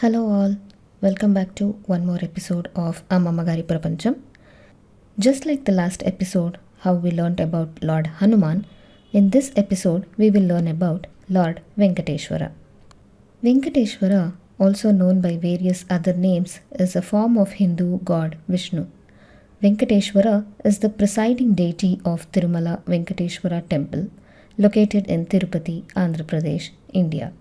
Hello, all. Welcome back to one more episode of Amamagari Prapancham. Just like the last episode, how we learned about Lord Hanuman, in this episode we will learn about Lord Venkateshwara. Venkateshwara, also known by various other names, is a form of Hindu god Vishnu. Venkateshwara is the presiding deity of Tirumala Venkateshwara temple, located in Tirupati, Andhra Pradesh, India.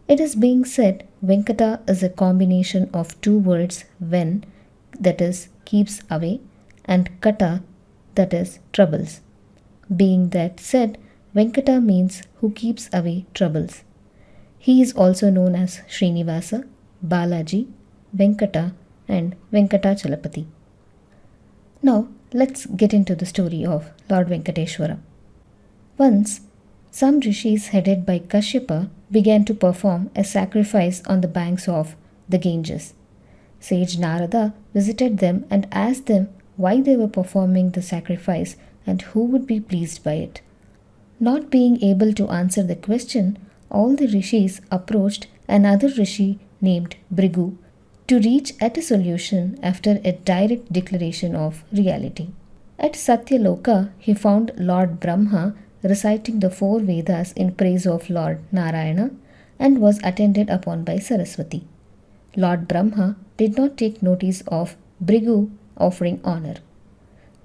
It is being said Venkata is a combination of two words ven, that is, keeps away, and kata, that is, troubles. Being that said, Venkata means who keeps away troubles. He is also known as Srinivasa, Balaji, Venkata, and Venkatachalapati. Now, let's get into the story of Lord Venkateshwara. Once, some rishis headed by Kashyapa began to perform a sacrifice on the banks of the Ganges. Sage Narada visited them and asked them why they were performing the sacrifice and who would be pleased by it. Not being able to answer the question, all the rishis approached another rishi named Brigu to reach at a solution after a direct declaration of reality. At Satyaloka, he found Lord Brahma reciting the four Vedas in praise of Lord Narayana and was attended upon by Saraswati. Lord Brahma did not take notice of Brigu offering honor.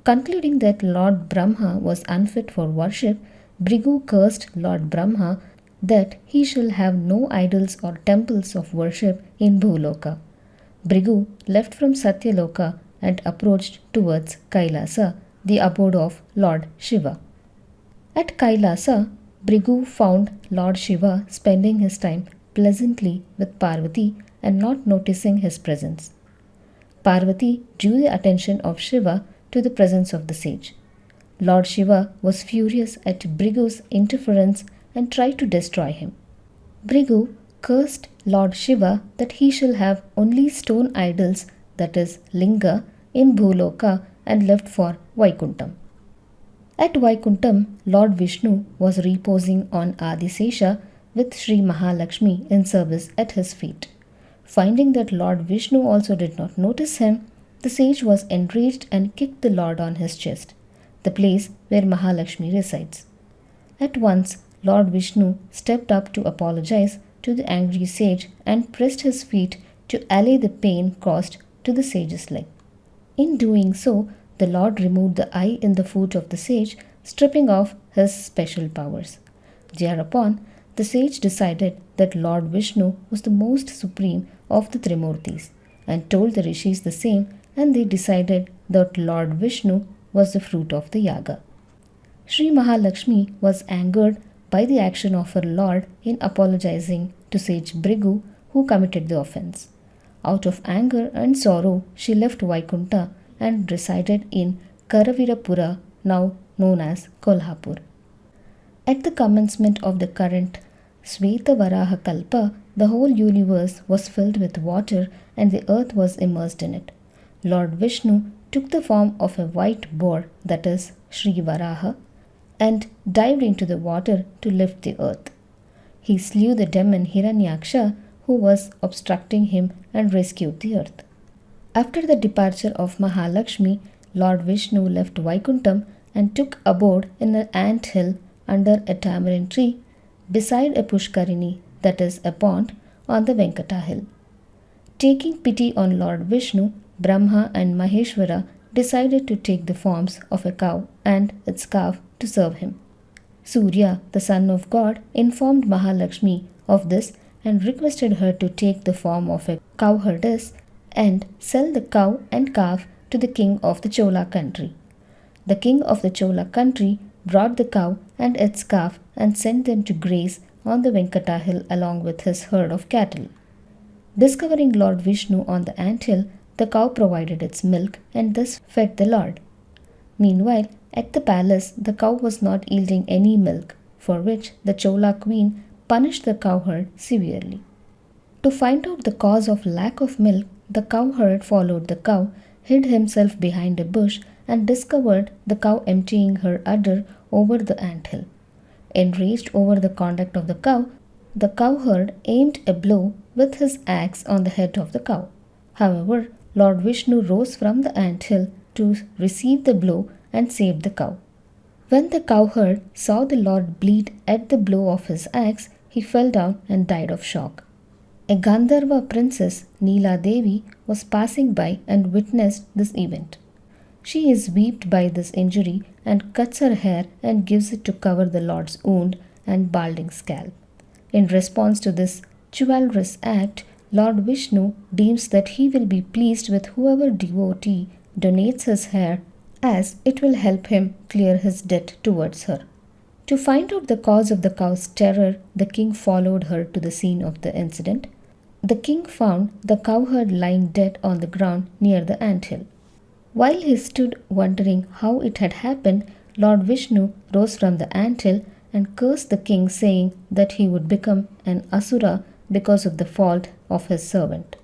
Concluding that Lord Brahma was unfit for worship, Brigu cursed Lord Brahma that he shall have no idols or temples of worship in Bhuloka. Brigu left from Satyaloka and approached towards Kailasa, the abode of Lord Shiva. At Kailasa, Brigu found Lord Shiva spending his time pleasantly with Parvati and not noticing his presence. Parvati drew the attention of Shiva to the presence of the sage. Lord Shiva was furious at Brigu's interference and tried to destroy him. Brigu cursed Lord Shiva that he shall have only stone idols, that is, linga, in Bhuloka and left for Vaikuntham. At Vaikuntham, Lord Vishnu was reposing on Adisesha with Sri Mahalakshmi in service at his feet. Finding that Lord Vishnu also did not notice him, the sage was enraged and kicked the Lord on his chest, the place where Mahalakshmi resides. At once, Lord Vishnu stepped up to apologize to the angry sage and pressed his feet to allay the pain caused to the sage's leg. In doing so, the Lord removed the eye in the foot of the sage, stripping off his special powers. Thereupon, the sage decided that Lord Vishnu was the most supreme of the Trimurtis and told the rishis the same, and they decided that Lord Vishnu was the fruit of the yaga. Sri Mahalakshmi was angered by the action of her lord in apologizing to sage Brigu, who committed the offense. Out of anger and sorrow, she left Vaikuntha and resided in Karavirapura, now known as Kolhapur. At the commencement of the current Svetavaraha Kalpa, the whole universe was filled with water and the earth was immersed in it. Lord Vishnu took the form of a white boar, that is, Sri Varaha, and dived into the water to lift the earth. He slew the demon Hiranyaksha, who was obstructing him, and rescued the earth. After the departure of Mahalakshmi, Lord Vishnu left Vaikuntham and took abode in an ant hill under a tamarind tree beside a Pushkarini, that is, a pond, on the Venkata hill. Taking pity on Lord Vishnu, Brahma and Maheshwara decided to take the forms of a cow and its calf to serve him. Surya, the son of God, informed Mahalakshmi of this and requested her to take the form of a cowherdess and sell the cow and calf to the king of the Chola country. The king of the Chola country brought the cow and its calf and sent them to graze on the Venkata hill along with his herd of cattle. Discovering Lord Vishnu on the ant hill, the cow provided its milk and thus fed the Lord. Meanwhile, at the palace, the cow was not yielding any milk, for which the Chola queen punished the cowherd severely. To find out the cause of lack of milk, the cowherd followed the cow, hid himself behind a bush, and discovered the cow emptying her udder over the anthill. Enraged over the conduct of the cow, the cowherd aimed a blow with his axe on the head of the cow. However, Lord Vishnu rose from the anthill to receive the blow and saved the cow. When the cowherd saw the Lord bleed at the blow of his axe, he fell down and died of shock. A Gandharva princess, Neela Devi, was passing by and witnessed this event. She is wept by this injury and cuts her hair and gives it to cover the Lord's wound and balding scalp. In response to this chivalrous act, Lord Vishnu deems that he will be pleased with whoever devotee donates his hair, as it will help him clear his debt towards her. To find out the cause of the cow's terror, the king followed her to the scene of the incident. The king found the cowherd lying dead on the ground near the anthill. While he stood wondering how it had happened, Lord Vishnu rose from the anthill and cursed the king, saying that he would become an asura because of the fault of his servant.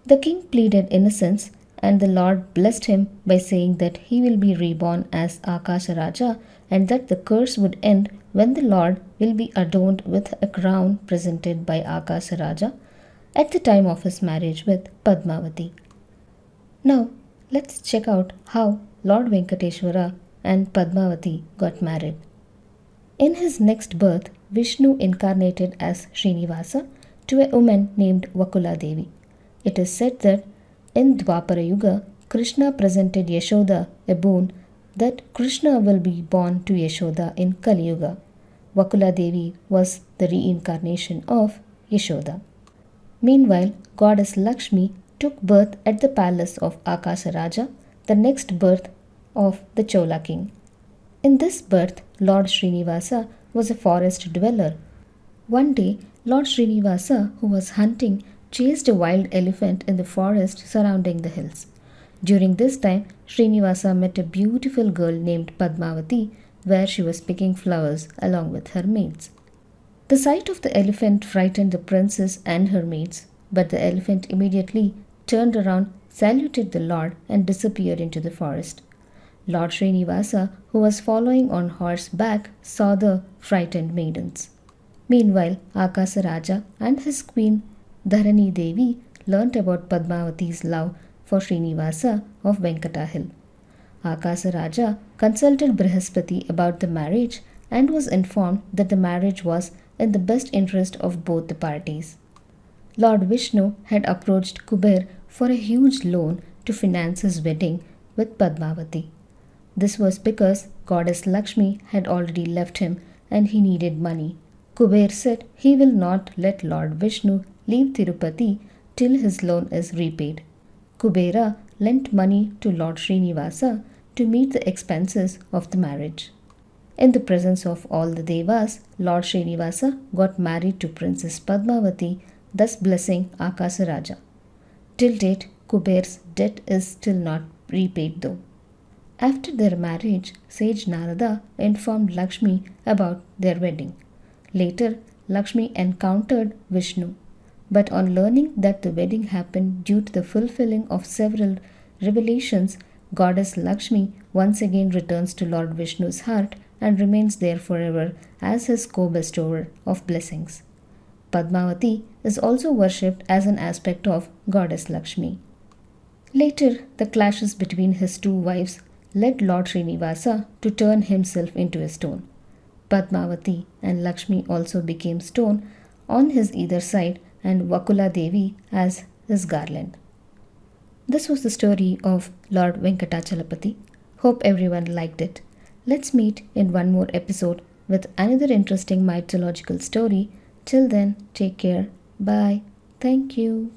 The king pleaded innocence, and the Lord blessed him by saying that he will be reborn as Akasha Raja and that the curse would end when the Lord will be adorned with a crown presented by Akasha Raja at the time of his marriage with Padmavati. Now, let's check out how Lord Venkateshwara and Padmavati got married. In his next birth, Vishnu incarnated as Srinivasa to a woman named Vakula Devi. It is said that in Dwapara Yuga, Krishna presented Yashoda a boon that Krishna will be born to Yashoda in Kali Yuga. Vakula Devi was the reincarnation of Yashoda. Meanwhile, goddess Lakshmi took birth at the palace of Akasha Raja, the next birth of the Chola king. In this birth, Lord Srinivasa was a forest dweller. One day, Lord Srinivasa, who was hunting, chased a wild elephant in the forest surrounding the hills. During this time, Srinivasa met a beautiful girl named Padmavati, where she was picking flowers along with her maids. The sight of the elephant frightened the princess and her maids, but the elephant immediately turned around, saluted the Lord, and disappeared into the forest. Lord Srinivasa, who was following on horseback, saw the frightened maidens. Meanwhile, Akasa Raja and his queen Dharani Devi learnt about Padmavati's love for Srinivasa of Venkata Hill. Akasa Raja consulted Brihaspati about the marriage and was informed that the marriage was in the best interest of both the parties. Lord Vishnu had approached Kuber for a huge loan to finance his wedding with Padmavati. This was because goddess Lakshmi had already left him and he needed money. Kuber said he will not let Lord Vishnu leave Tirupati till his loan is repaid. Kubera lent money to Lord Srinivasa to meet the expenses of the marriage. In the presence of all the Devas, Lord Srinivasa got married to Princess Padmavati, thus blessing Akasa Raja. Till date, Kuber's debt is still not repaid though. After their marriage, sage Narada informed Lakshmi about their wedding. Later, Lakshmi encountered Vishnu, but on learning that the wedding happened due to the fulfilling of several revelations, goddess Lakshmi once again returns to Lord Vishnu's heart and remains there forever as his co-bestower of blessings. Padmavati is also worshipped as an aspect of goddess Lakshmi. Later, the clashes between his two wives led Lord Srinivasa to turn himself into a stone. Padmavati and Lakshmi also became stone on his either side and Vakula Devi as his garland. This was the story of Lord Venkatachalapati. Hope everyone liked it. Let's meet in one more episode with another interesting mythological story. Till then, take care. Bye. Thank you.